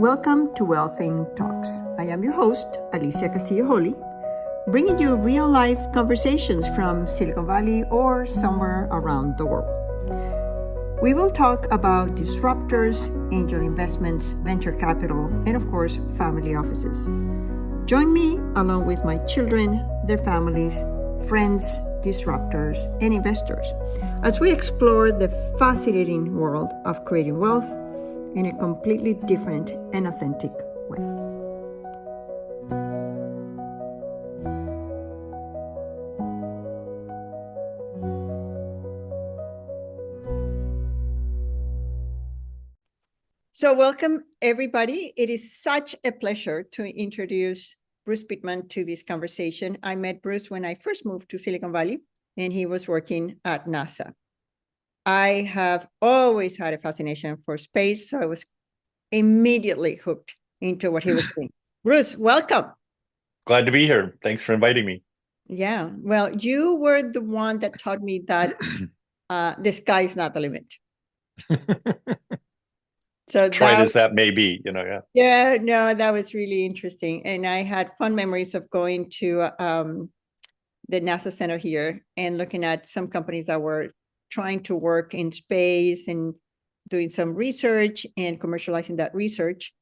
Welcome to Wealthing Talks. I am your host, Alicia Castillo Holley, bringing you real-life conversations from Silicon Valley or somewhere around the world. We will talk about disruptors, angel investments, venture capital, and of course, family offices. Join me along with my children, their families, friends, disruptors, and investors as we explore the fascinating world of creating wealth in a completely different and authentic way. So welcome, everybody. It is such a pleasure to introduce Bruce Pittman to this conversation. I met Bruce when I first moved to Silicon Valley, and he was working at NASA. I have always had a fascination for space, so I was immediately hooked into what he was doing. Bruce, welcome. Glad to be here. Thanks for inviting me. Yeah, well, you were the one that taught me that the sky is not the limit. So tried as that may be, yeah. Yeah, no, that was really interesting. And I had fun memories of going to the NASA Center here and looking at some companies that were trying to work in space and doing some research and commercializing that research.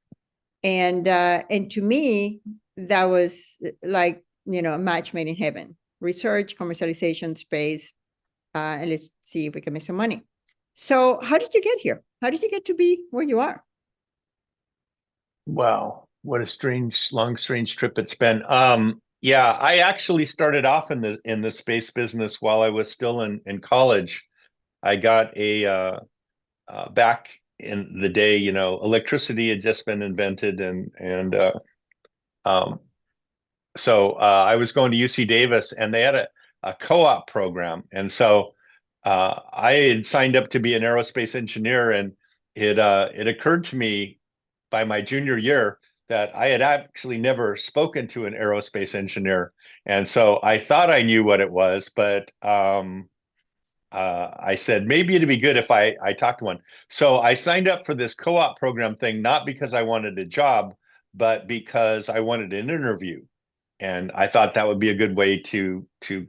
And to me, that was like, a match made in heaven. Research, commercialization, space, and let's see if we can make some money. So how did you get here? How did you get to be where you are? Wow, what a long, strange trip it's been. Yeah, I actually started off in the space business while I was still in college. I got back in the day, electricity had just been invented, so I was going to UC Davis, and they had a co-op program, and so I had signed up to be an aerospace engineer, and it occurred to me by my junior year that I had actually never spoken to an aerospace engineer. And so I thought I knew what it was, but I said, maybe it'd be good if I talked to one. So I signed up for this co-op program thing, not because I wanted a job, but because I wanted an interview. And I thought that would be a good way to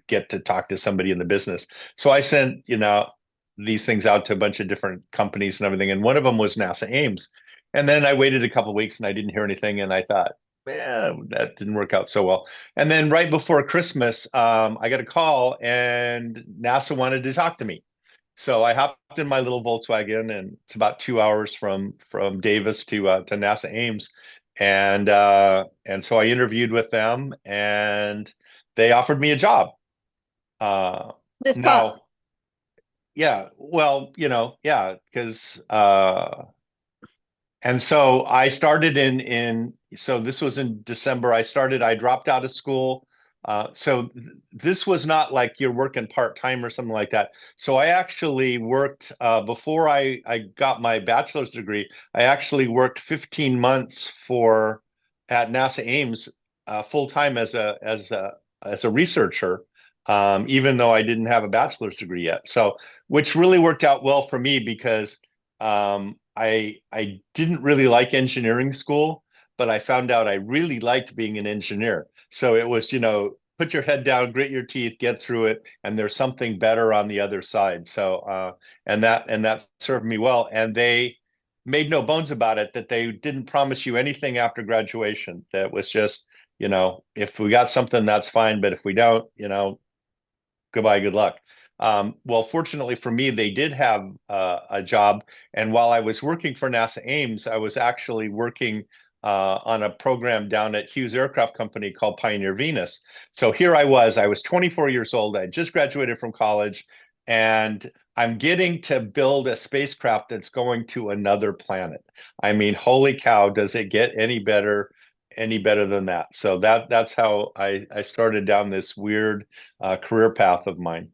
get to talk to somebody in the business. So I sent, these things out to a bunch of different companies and everything. And one of them was NASA Ames. And then I waited a couple of weeks and I didn't hear anything. And I thought, man, that didn't work out so well. And then right before Christmas, I got a call and NASA wanted to talk to me. So I hopped in my little Volkswagen, and it's about 2 hours from Davis to NASA Ames, and so I interviewed with them, and they offered me a job. Now, yeah, well, yeah, because and so I started so this was in December. I dropped out of school. So this was not like you're working part-time or something like that. So I actually worked before I got my bachelor's degree. I actually worked 15 months at NASA Ames full-time as a researcher, even though I didn't have a bachelor's degree yet. So which really worked out well for me because I didn't really like engineering school, but I found out I really liked being an engineer. So it was, put your head down, grit your teeth, get through it, and there's something better on the other side. So and that served me well. And they made no bones about it that they didn't promise you anything after graduation. That was just, if we got something, that's fine, but if we don't, goodbye, good luck. Well, fortunately for me, they did have a job. And while I was working for NASA Ames, I was actually working on a program down at Hughes Aircraft Company called Pioneer Venus. So here I was 24 years old. I just graduated from college, and I'm getting to build a spacecraft that's going to another planet. I mean, holy cow, does it get any better than that? So that's how I started down this weird career path of mine.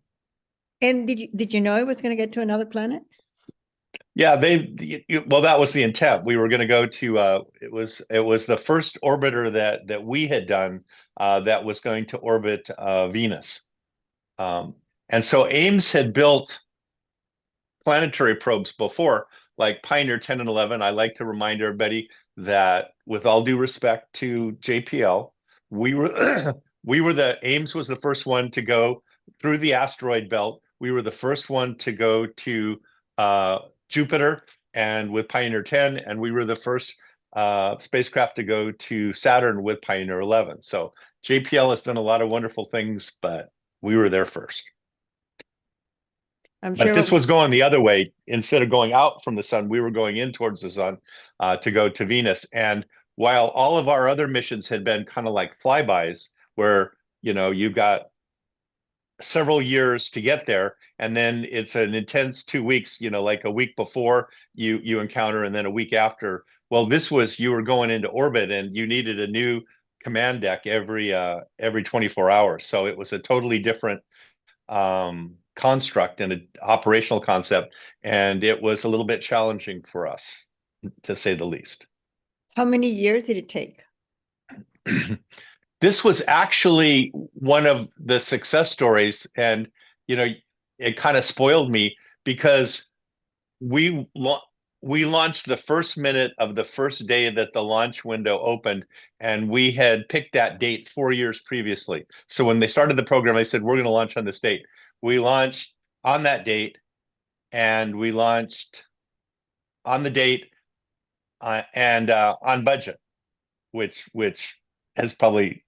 And did you know it was going to get to another planet? Yeah, well, that was the intent. We were going to go to it was the first orbiter that we had done that was going to orbit Venus. And so Ames had built planetary probes before, like Pioneer 10 and 11, I like to remind everybody that with all due respect to JPL, we were we were the Ames was the first one to go through the asteroid belt. We were the first one to go to Jupiter and with Pioneer 10, and we were the first spacecraft to go to Saturn with Pioneer 11. So JPL has done a lot of wonderful things, but we were there first. I'm But sure. this was going the other way. Instead of going out from the sun, we were going in towards the sun to go to Venus. And while all of our other missions had been kind of like flybys, where you've got several years to get there, and then it's an intense 2 weeks, like a week before you encounter, and then a week after. Well, this was you were going into orbit, and you needed a new command deck every 24 hours. So it was a totally different construct and an operational concept, and it was a little bit challenging for us, to say the least. How many years did it take? This was actually one of the success stories, and it kind of spoiled me because we we launched the first minute of the first day that the launch window opened, and we had picked that date 4 years previously. So when they started the program, they said, we're going to launch on this date. We launched on that date, and we launched on the date and on budget, which has probably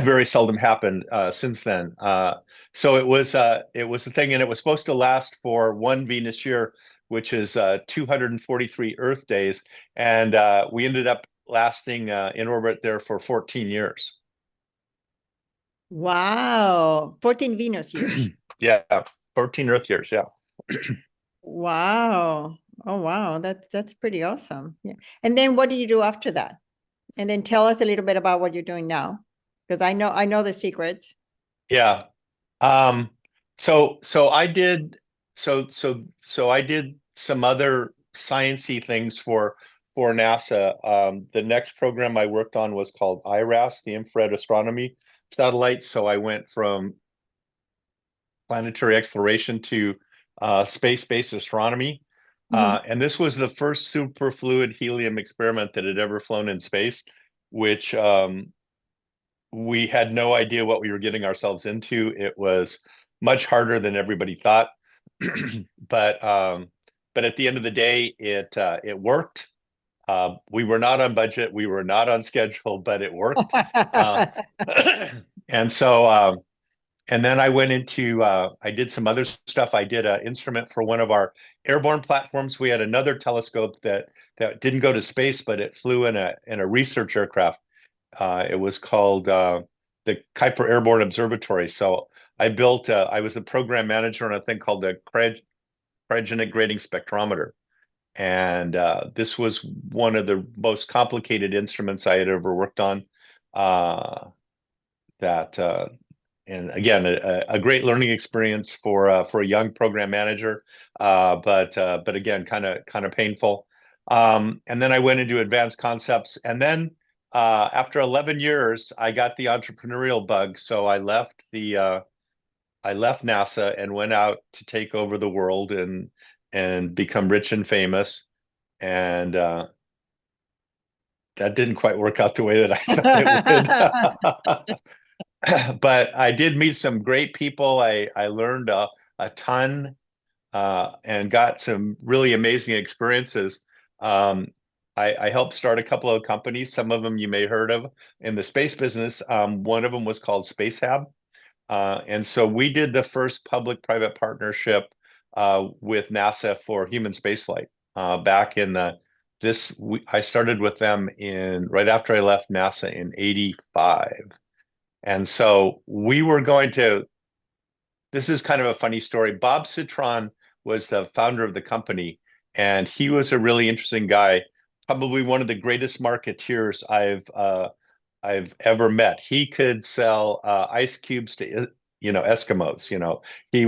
very seldom happened since then. So it was a thing, and it was supposed to last for one Venus year, which is 243 Earth days, and we ended up lasting in orbit there for 14 years. Wow, 14 Venus years. Yeah, 14 Earth years. Yeah. Wow. Oh, wow. That's pretty awesome. Yeah. And then what do you do after that? And then tell us a little bit about what you're doing now, because I know the secrets. Yeah. So I did I did some other sciencey things for NASA. The next program I worked on was called IRAS, the infrared astronomy satellite. So I went from planetary exploration to space-based astronomy. And this was the first superfluid helium experiment that had ever flown in space, which we had no idea what we were getting ourselves into. It was much harder than everybody thought, but at the end of the day, it worked. We were not on budget, we were not on schedule, but it worked. And so and then I went into I did some other stuff. I did an instrument for one of our airborne platforms. We had another telescope that didn't go to space, but it flew in a research aircraft. It was called the Kuiper Airborne Observatory. So I was the program manager on a thing called the cryogenic grating spectrometer. And this was one of the most complicated instruments I had ever worked on. And again, a great learning experience for a young program manager, but again, kind of painful. And then I went into advanced concepts, and then after 11 years, I got the entrepreneurial bug. So I left NASA and went out to take over the world and become rich and famous. And that didn't quite work out the way that I thought it would. But I did meet some great people. I learned a ton and got some really amazing experiences. I helped start a couple of companies. Some of them you may have heard of in the space business. One of them was called SpaceHab. And so we did the first public-private partnership with NASA for human spaceflight back in I started with them right after I left NASA in '85. And so this is kind of a funny story. Bob Citron was the founder of the company, and he was a really interesting guy, probably one of the greatest marketeers I've ever met. He could sell ice cubes to Eskimos. He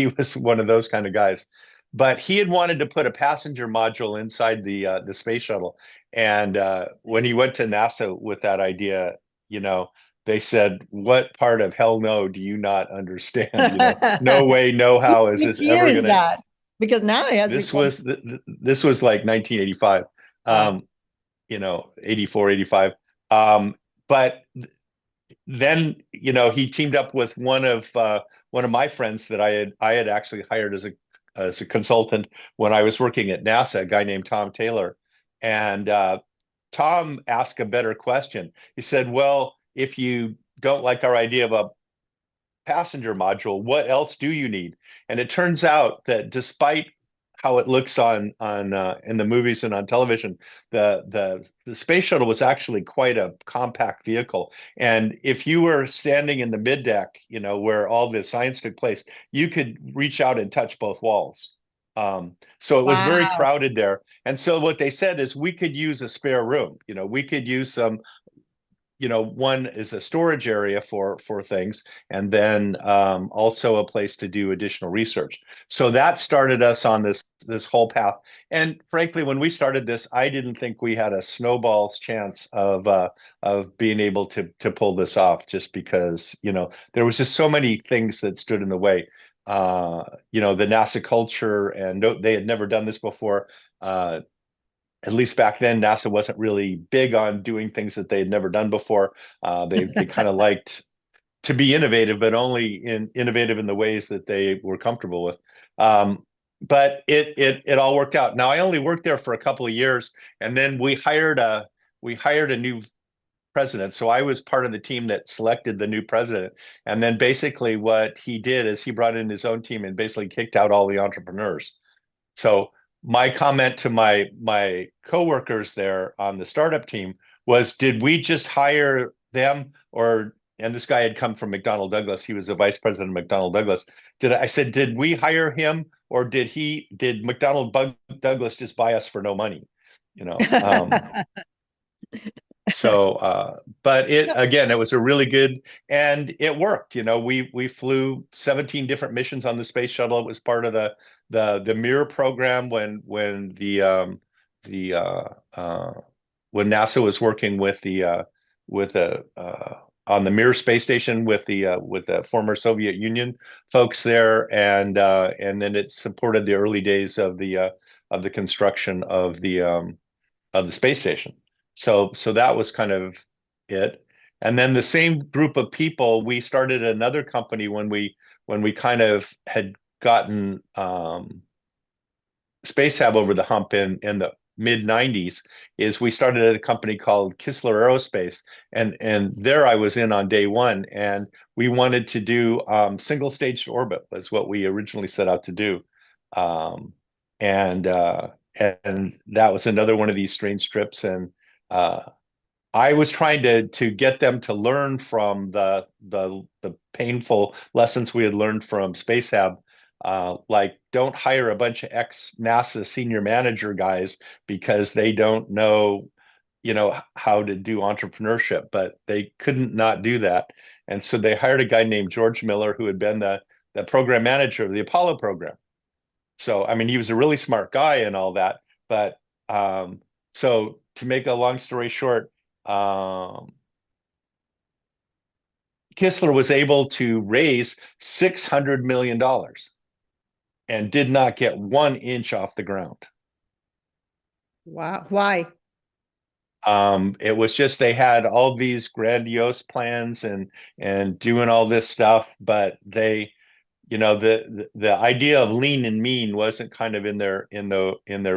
was one of those kind of guys. But he had wanted to put a passenger module inside the space shuttle, and when he went to NASA with that idea, they said, "What part of hell no do you not understand? No way, no how is Which this year ever is gonna?" that? Because now it has This become. was this was like 1985, Wow. 84, 85. Um, but then, he teamed up with one of my friends that I had actually hired as a consultant when I was working at NASA, a guy named Tom Taylor. And Tom asked a better question. He said, "Well, if you don't like our idea of a passenger module, what else do you need?" And it turns out that despite how it looks on in the movies and on television, the space shuttle was actually quite a compact vehicle. And if you were standing in the mid deck, where all the science took place, you could reach out and touch both walls. So it was very Wow. crowded there. And so what they said is we could use a spare room. We could use some, one is a storage area for things, and then also a place to do additional research. So that started us on this whole path. And frankly, when we started this, I didn't think we had a snowball's chance of being able to pull this off, just because there was just so many things that stood in the way. The NASA culture, and no, they had never done this before. At least back then, NASA wasn't really big on doing things that they had never done before. They kind of liked to be innovative, but only innovative in the ways that they were comfortable with. But it all worked out. Now I only worked there for a couple of years, and then we hired a new president. So I was part of the team that selected the new president. And then basically what he did is he brought in his own team and basically kicked out all the entrepreneurs. So my comment to my coworkers there on the startup team was, did we just hire them? And this guy had come from McDonnell Douglas. He was the vice president of McDonnell Douglas. I said, did we hire him, or did McDonnell Douglas just buy us for no money? You know, um, but it was a really good, and it worked. We flew 17 different missions on the space shuttle. It was part of the Mirror program the when NASA was working with the on the Mir space station with the former Soviet Union folks there, and then it supported the early days of the construction of the space station. So that was kind of it. And then the same group of people, we started another company when we kind of had gotten SpaceHab over the hump in the mid 90s. Is we started a company called Kistler Aerospace, and there I was in on day one, and we wanted to do single stage orbit was what we originally set out to do. um, and uh, and that was another one of these strange trips. And uh, I was trying to get them to learn from the painful lessons we had learned from SpaceHab. Like, don't hire a bunch of ex-NASA senior manager guys because they don't know, how to do entrepreneurship, but they couldn't not do that. And so they hired a guy named George Miller, who had been the program manager of the Apollo program. So, I mean, he was a really smart guy and all that. But so to make a long story short, um, Kistler was able to raise $600 million and did not get 1 inch off the ground. Wow. Why? It was just they had all these grandiose plans and doing all this stuff, but the idea of lean and mean wasn't kind of in their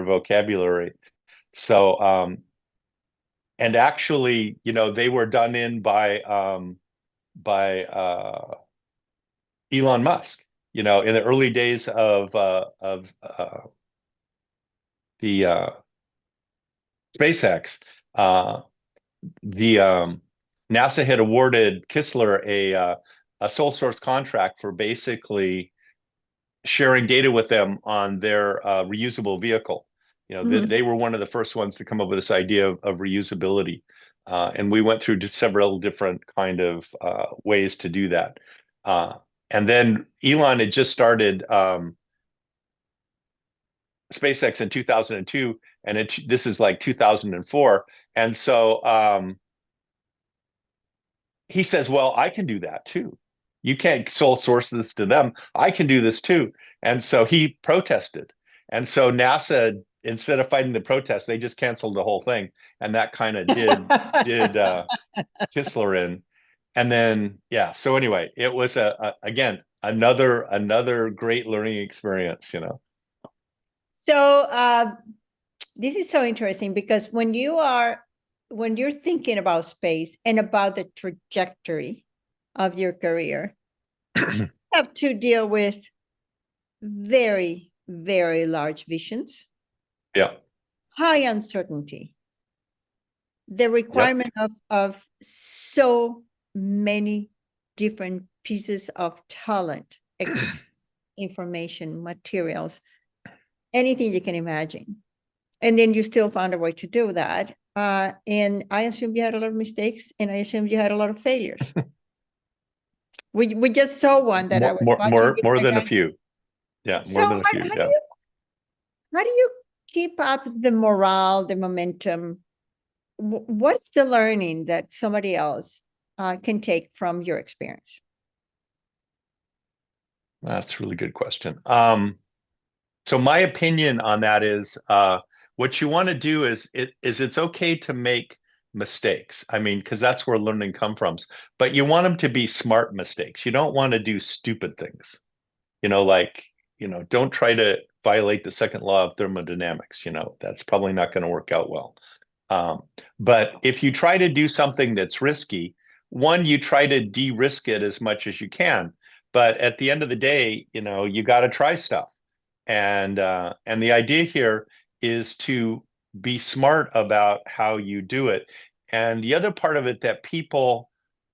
vocabulary. So and actually, they were done in by Elon Musk. In the early days of the SpaceX, uh, the NASA had awarded Kistler a sole source contract for basically sharing data with them on their reusable vehicle. Mhm. They were one of the first ones to come up with this idea of reusability. And we went through several different kind of ways to do that. Uh, and then Elon had just started SpaceX in 2002, and this is like 2004. And so he says, well, I can do that too. You can't sole source this to them. I can do this too. And so he protested. And so NASA, instead of fighting the protest, they just canceled the whole thing. And that kind of did Kistler in. And then yeah. So anyway, it was again another great learning experience. So this is so interesting because when you're thinking about space and about the trajectory of your career, you have to deal with very, very large visions, Yeah. high uncertainty, the requirement of so many different pieces of talent, information, materials, anything you can imagine. And then you still found a way to do that. And I assume you had a lot of mistakes, and I assume you had a lot of failures. We just saw one that I was watching. More than a few. Yeah, more than a few. How do you keep up the morale, the momentum? What's the learning that somebody else can take from your experience? That's a really good question. So my opinion on that is what you want to do is it's okay to make mistakes. I mean, because that's where learning comes from. But you want them to be smart mistakes. You don't want to do stupid things. Don't try to violate the second law of thermodynamics. That's probably not going to work out well. But if you try to do something that's risky, one, you try to de-risk it as much as you can. But at the end of the day, you got to try stuff. And the idea here is to be smart about how you do it. And the other part of it that people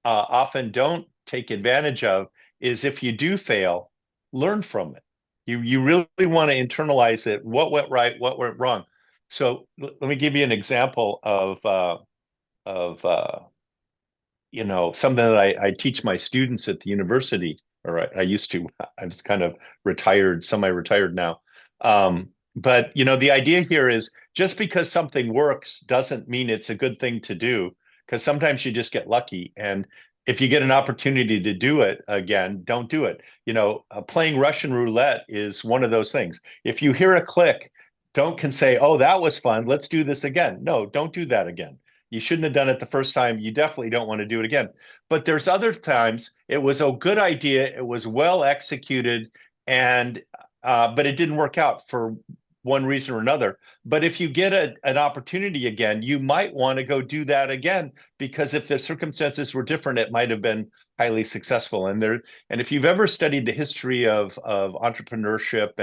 often don't take advantage of is if you do fail, learn from it. You really want to internalize it. What went right? What went wrong? So let me give you an example of something that I teach my students at the university. Or I used to. I'm just kind of retired, semi-retired now. But the idea here is just because something works doesn't mean it's a good thing to do, because sometimes you just get lucky. And if you get an opportunity to do it again, don't do it. Playing Russian roulette is one of those things. If you hear a click, don't say, "Oh, that was fun. Let's do this again." No, don't do that again. You shouldn't have done it the first time. You definitely don't want to do it again. But there's other times it was a good idea. It was well executed, and but it didn't work out for one reason or another. But if you get an opportunity again, you might want to go do that again, because if the circumstances were different, it might have been highly successful. And if you've ever studied the history of entrepreneurship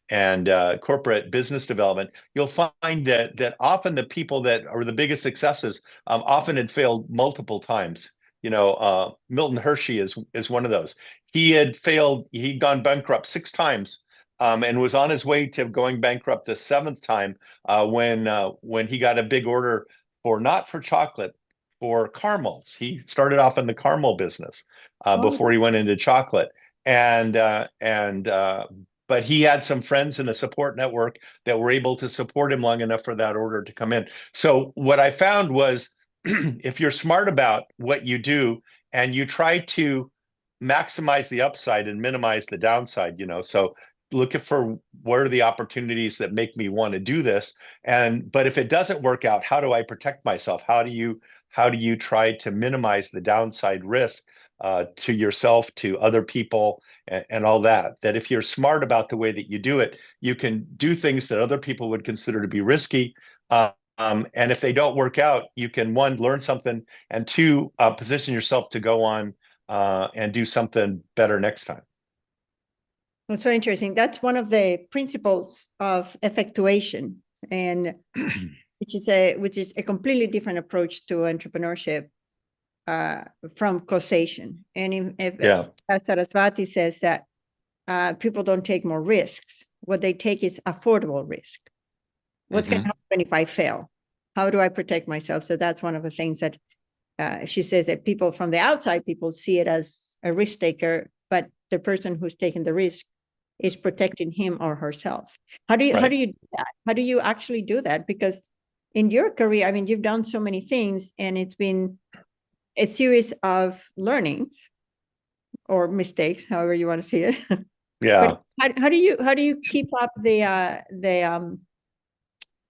and corporate business development, you'll find that often the people that are the biggest successes often had failed multiple times. Milton Hershey is one of those. He had failed. He'd gone bankrupt 6 times. And was on his way to going bankrupt the 7th time when he got a big order not for chocolate, for caramels. He started off in the caramel business before he went into chocolate, but he had some friends in a support network that were able to support him long enough for that order to come in. So what I found was, if you're smart about what you do and you try to maximize the upside and minimize the downside, so looking for what are the opportunities that make me want to do this, but if it doesn't work out, how do I protect myself? How do you try to minimize the downside risk to yourself, to other people, and all that if you're smart about the way that you do it, you can do things that other people would consider to be risky, and if they don't work out, you can, one, learn something, and two, position yourself to go on and do something better next time. That's so interesting. That's one of the principles of effectuation, and which is a completely different approach to entrepreneurship from causation. And as Sarasvati says, that people don't take more risks. What they take is affordable risk. What's going to happen if I fail? How do I protect myself? So that's one of the things that she says, that people from the outside, people see it as a risk taker, but the person who's taking the risk is protecting him or herself. How do you do that? How do you actually do that? Because in your career, I mean, you've done so many things, and it's been a series of learnings or mistakes, however you want to see it. Yeah. But how do you keep up the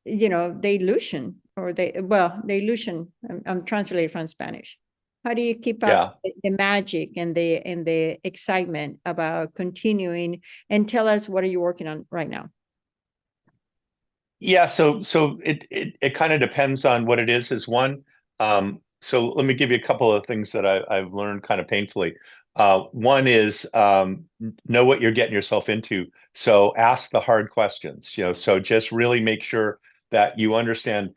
the illusion, or the illusion? I'm translating from Spanish. How do you keep up Yeah. the magic and the excitement about continuing? And tell us, what are you working on right now? Yeah, so it kind of depends on what it is one. So let me give you a couple of things that I've learned kind of painfully. One is know what you're getting yourself into. So ask the hard questions, so just really make sure that you understand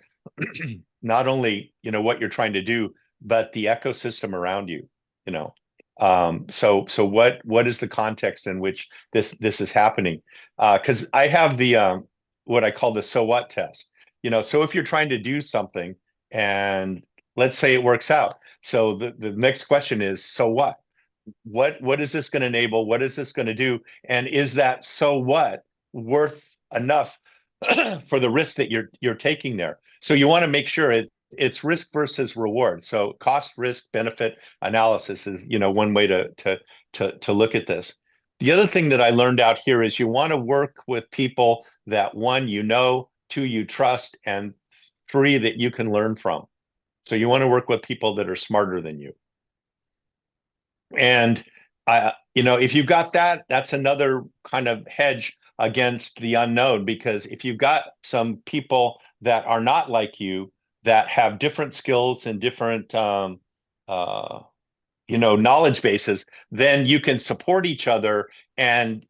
not only, what you're trying to do, but the ecosystem around you, you know. So what is the context in which this is happening? Because I have the what I call the so what test. So if you're trying to do something and let's say it works out. So the next question is, so what? What is this going to enable? What is this going to do? And is that so what worth enough for the risk that you're taking there? So you want to make sure it's risk versus reward. So cost, risk, benefit analysis is, one way to look at this. The other thing that I learned out here is you want to work with people that one, two, you trust, and three, that you can learn from. So you want to work with people that are smarter than you. And if you've got that, that's another kind of hedge against the unknown, because if you've got some people that are not like you, that have different skills and different knowledge bases, then you can support each other. And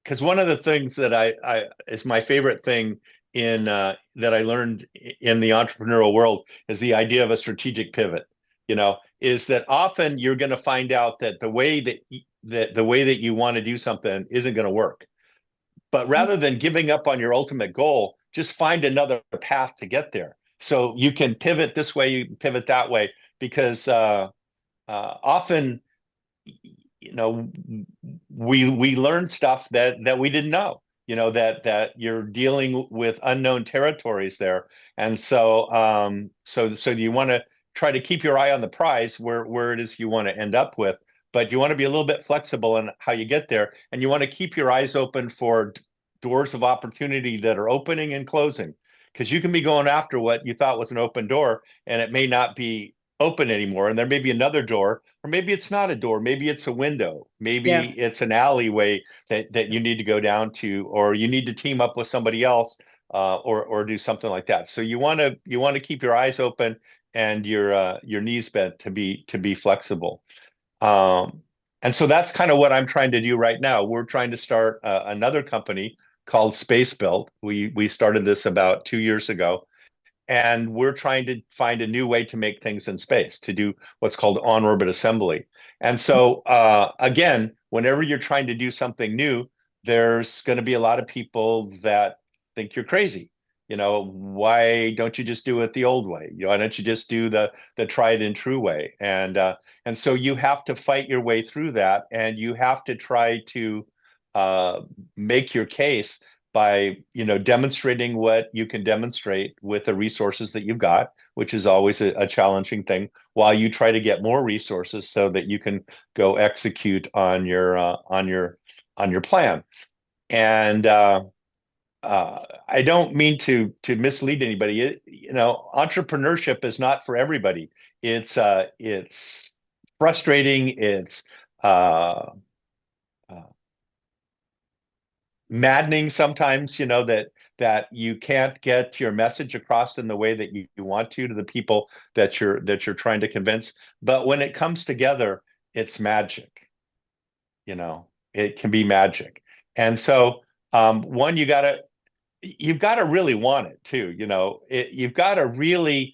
because one of the things that I is my favorite thing in that I learned in the entrepreneurial world is the idea of a strategic pivot. Is that often you're going to find out that the way that you want to do something isn't going to work. But rather than giving up on your ultimate goal, just find another path to get there. So you can pivot this way, you can pivot that way, because often we learn stuff that we didn't know, that you're dealing with unknown territories there. And so you want to try to keep your eye on the prize, where it is you want to end up with, but you want to be a little bit flexible in how you get there, and you want to keep your eyes open for doors of opportunity that are opening and closing, because you can be going after what you thought was an open door, and it may not be open anymore, and there may be another door, or maybe it's not a door, maybe it's a window, maybe Yeah. it's an alleyway that you need to go down to, or you need to team up with somebody else, or do something like that. So you want to keep your eyes open and your knees bent to be flexible. And so that's kind of what I'm trying to do right now. We're trying to start another company called SpaceBilt. We started this about 2 years ago, and we're trying to find a new way to make things in space, to do what's called on-orbit assembly. And so, again, whenever you're trying to do something new, there's going to be a lot of people that think you're crazy. Why don't you just do it the old way? Why don't you just do the tried and true way? And so you have to fight your way through that, and you have to try to uh, make your case by demonstrating what you can demonstrate with the resources that you've got, which is always a challenging thing, while you try to get more resources so that you can go execute on your plan. And I don't mean to mislead anybody. Entrepreneurship is not for everybody. It's frustrating. It's uh, uh, maddening sometimes, that you can't get your message across in the way that you want to the people that you're trying to convince. But when it comes together, it's magic. It can be magic. And so one, you've got to really want it too. You've got to really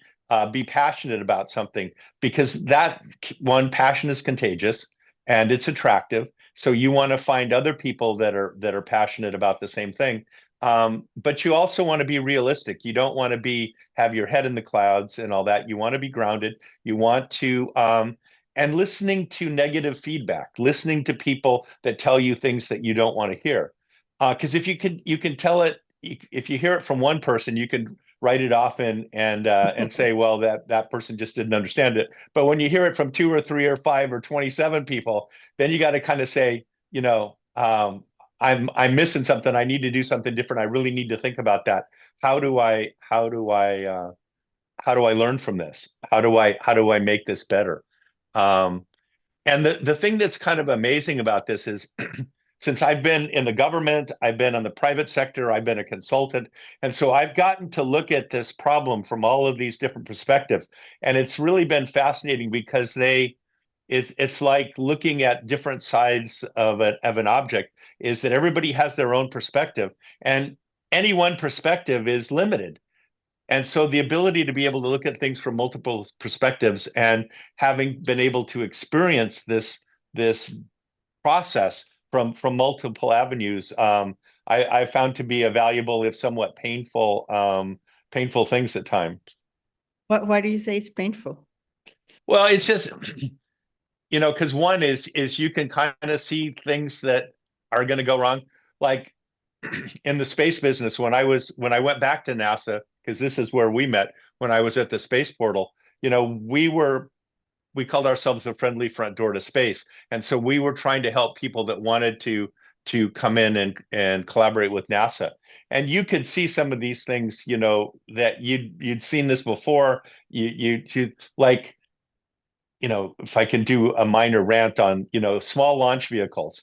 be passionate about something, because that one, passion is contagious and it's attractive. So you want to find other people that are passionate about the same thing. But you also want to be realistic. You don't want to have your head in the clouds and all that. You want to be grounded. You want to and listening to negative feedback, listening to people that tell you things that you don't want to hear. Because if you can tell it, if you hear it from one person, you can write it off and say, well, that person just didn't understand it. But when you hear it from 2 or 3 or 5 or 27 people, then you got to kind of say, I'm missing something. I need to do something different. I really need to think about that. How do I learn from this? How do I make this better? And the thing that's kind of amazing about this is since I've been in the government, I've been in the private sector, I've been a consultant. And so I've gotten to look at this problem from all of these different perspectives. And it's really been fascinating because it's like looking at different sides of an object, is that everybody has their own perspective, and any one perspective is limited. And so the ability to be able to look at things from multiple perspectives and having been able to experience this process from multiple avenues, I found to be a valuable, if somewhat painful things at times. Why do you say it's painful? Well, it's just, because one is you can kind of see things that are going to go wrong. Like in the space business, when I went back to NASA, because this is where we met when I was at the space portal, we called ourselves the friendly front door to space. And so we were trying to help people that wanted to come in and collaborate with NASA. And you could see some of these things, that you'd seen this before. You like, if I can do a minor rant on, small launch vehicles,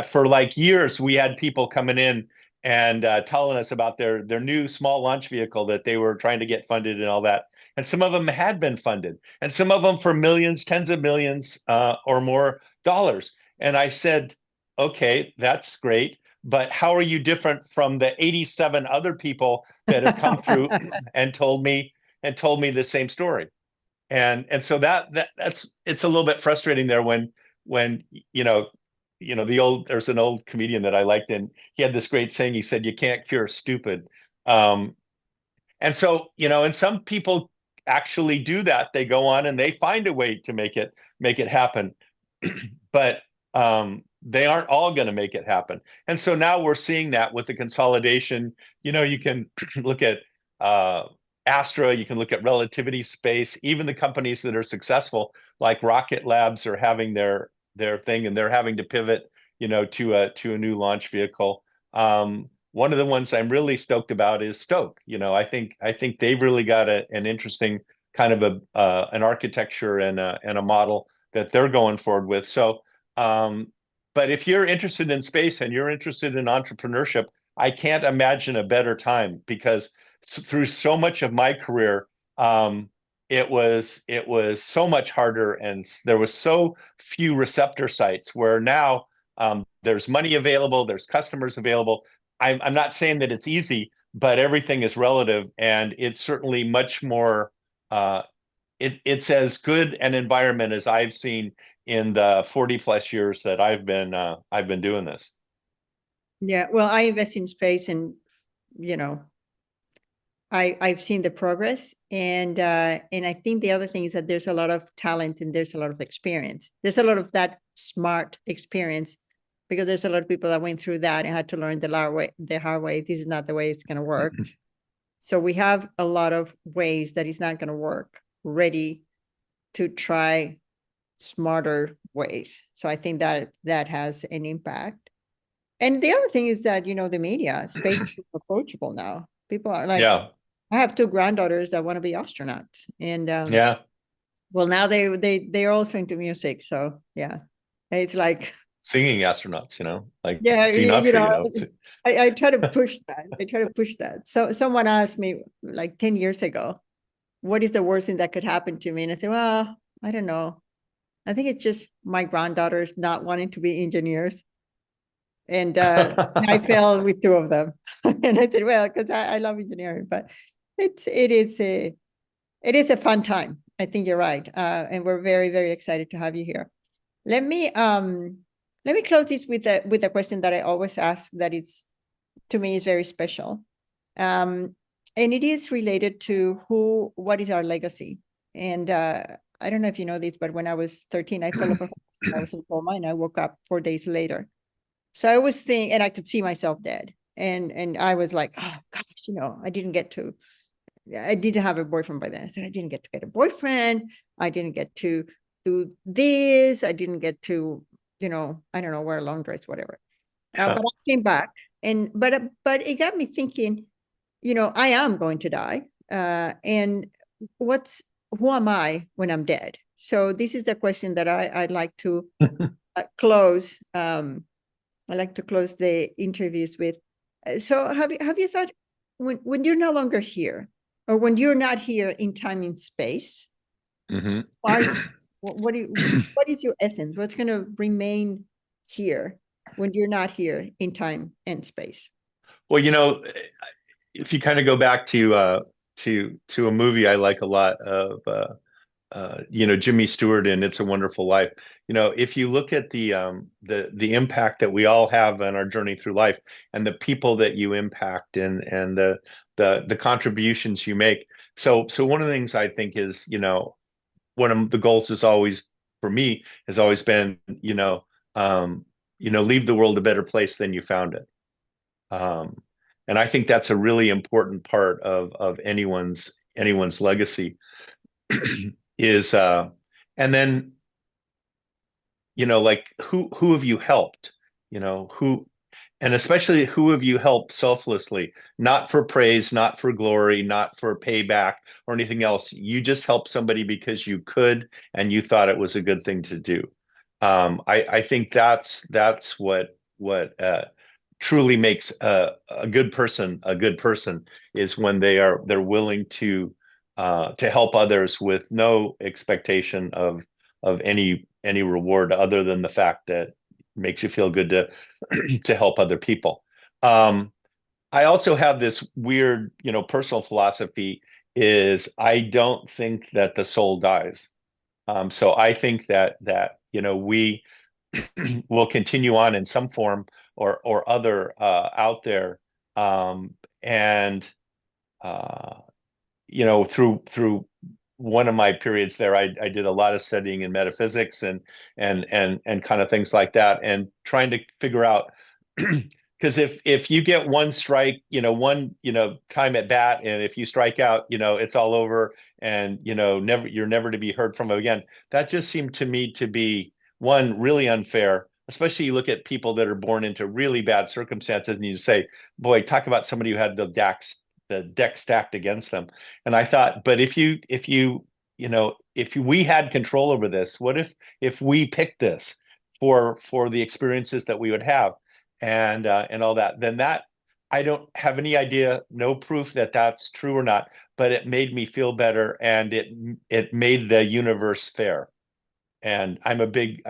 for like years, we had people coming in and telling us about their new small launch vehicle that they were trying to get funded and all that. And some of them had been funded, and some of them for millions, tens of millions, or more dollars. And I said, okay, that's great, but how are you different from the 87 other people that have come through and told me the same story? And so that's it's a little bit frustrating there when there's an old comedian that I liked, and he had this great saying. He said, "You can't cure stupid." Um, and so, and some people actually do that. They go on and they find a way to make it happen, but they aren't all going to make it happen. And so now we're seeing that with the consolidation. You can look at Astra, you can look at relativity space, even the companies that are successful, like Rocket Labs, are having their thing, and they're having to pivot, to a new launch vehicle. One of the ones I'm really stoked about is Stoke. I think they've really got an interesting kind of an architecture and a model that they're going forward with. So, but if you're interested in space and you're interested in entrepreneurship, I can't imagine a better time, because through so much of my career, it was so much harder, and there was so few receptor sites, where now there's money available, there's customers available. I'm not saying that it's easy, but everything is relative, and it's certainly much more. It's as good an environment as I've seen in the 40 plus years that I've been doing this. Yeah, well, I invest in space, and I've seen the progress, and I think the other thing is that there's a lot of talent and there's a lot of experience. There's a lot of that smart experience, because there's a lot of people that went through that and had to learn the hard way. This is not the way it's going to work. So we have a lot of ways that it's not going to work, ready to try smarter ways. So I think that has an impact. And the other thing is that, the media space is approachable now. People are like, Yeah. I have 2 granddaughters that want to be astronauts, and Yeah. well, now they're also into music. So yeah, it's like Singing astronauts, like yeah, Gene Autry, I try to push that. I try to push that. So someone asked me like 10 years ago, what is the worst thing that could happen to me? And I said, well, I don't know. I think it's just my granddaughters not wanting to be engineers. And I fell with 2 of them. And I said, well, because I love engineering, but it is a fun time. I think you're right. And we're very, very excited to have you here. Let me close this with a question that I always ask, that it's, to me, is very special. And it is related to what is our legacy. And I don't know if you know this, but when I was 13, I fell off a horse. I was in coma, and I woke up 4 days later. So I always think, and I could see myself dead. And I was like, oh gosh, I didn't have a boyfriend by then. I said, I didn't get to get a boyfriend. I didn't get to do this. I didn't get to, I don't know, wear a long dress, whatever. But I came back, but it got me thinking, I am going to die. And who am I when I'm dead? So this is the question that I'd like to close. I like to close the interviews with. So have you thought, when you're no longer here, or when you're not here in time and space, what is your essence? What's going to remain here when you're not here in time and space? Well, if you kind of go back to a movie I like a lot of, Jimmy Stewart in It's a Wonderful Life. If you look at the impact that we all have on our journey through life, and the people that you impact, and the contributions you make. So one of the things I think is, one of the goals is always, for me, has always been, leave the world a better place than you found it. And I think that's a really important part of anyone's legacy. Is and then, like, who have you helped? And especially, who have you helped selflessly, not for praise, not for glory, not for payback or anything else. You just helped somebody because you could, and you thought it was a good thing to do. I think that's what truly makes a good person a good person, is when they're willing to help others with no expectation of any reward, other than the fact that it makes you feel good to help other people. I also have this weird, personal philosophy, is I don't think that the soul dies. So I think that we will continue on in some form or other out there, and through one of my periods there, I did a lot of studying in metaphysics and kind of things like that, and trying to figure out, because if you get one strike, one time at bat, and if you strike out, it's all over, and you're never to be heard from again. That just seemed to me to be, one, really unfair. Especially, you look at people that are born into really bad circumstances, and you say, boy, talk about somebody who had the deck stacked against them. And I thought, but if we had control over this, what if we picked this for the experiences that we would have, and all that, then that, I don't have any idea, no proof that that's true or not, but it made me feel better, and it made the universe fair. And I'm a big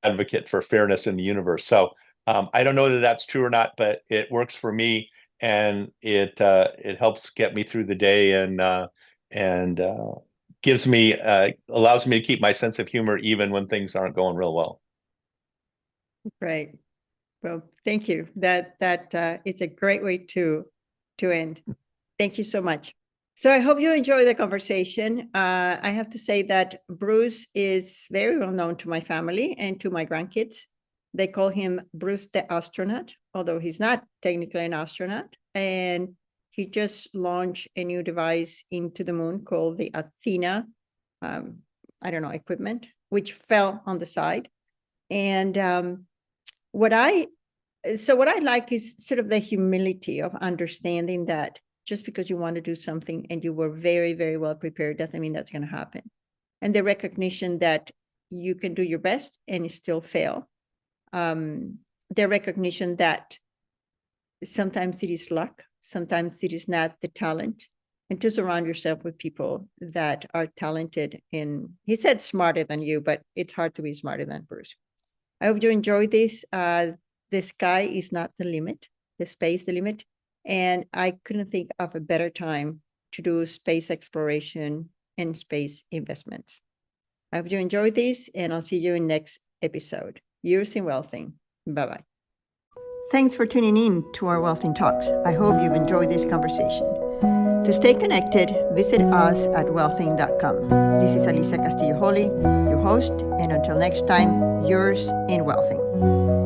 advocate for fairness in the universe. So I don't know that that's true or not, but it works for me, and it helps get me through the day, and allows me to keep my sense of humor even when things aren't going real well. Great. Well, thank you. That it's a great way to end. Thank you so much. So I hope you enjoy the conversation. I have to say that Bruce is very well known to my family and to my grandkids. They call him Bruce the astronaut, although he's not technically an astronaut. And he just launched a new device into the moon called the Athena, equipment, which fell on the side. And what I like is sort of the humility of understanding that just because you want to do something and you were very, very well prepared doesn't mean that's going to happen. And the recognition that you can do your best and still fail. The recognition that sometimes it is luck, sometimes it is not the talent, and to surround yourself with people that are talented he said smarter than you, but it's hard to be smarter than Bruce. I hope you enjoy this. The sky is not the limit, the space the limit. And I couldn't think of a better time to do space exploration and space investments. I hope you enjoyed this, and I'll see you in next episode. Yours in Wealthing. Bye-bye. Thanks for tuning in to our Wealthing Talks. I hope you've enjoyed this conversation. To stay connected, visit us at wealthing.com. This is Alicia Castillo Holley, your host, and until next time, yours in Wealthing.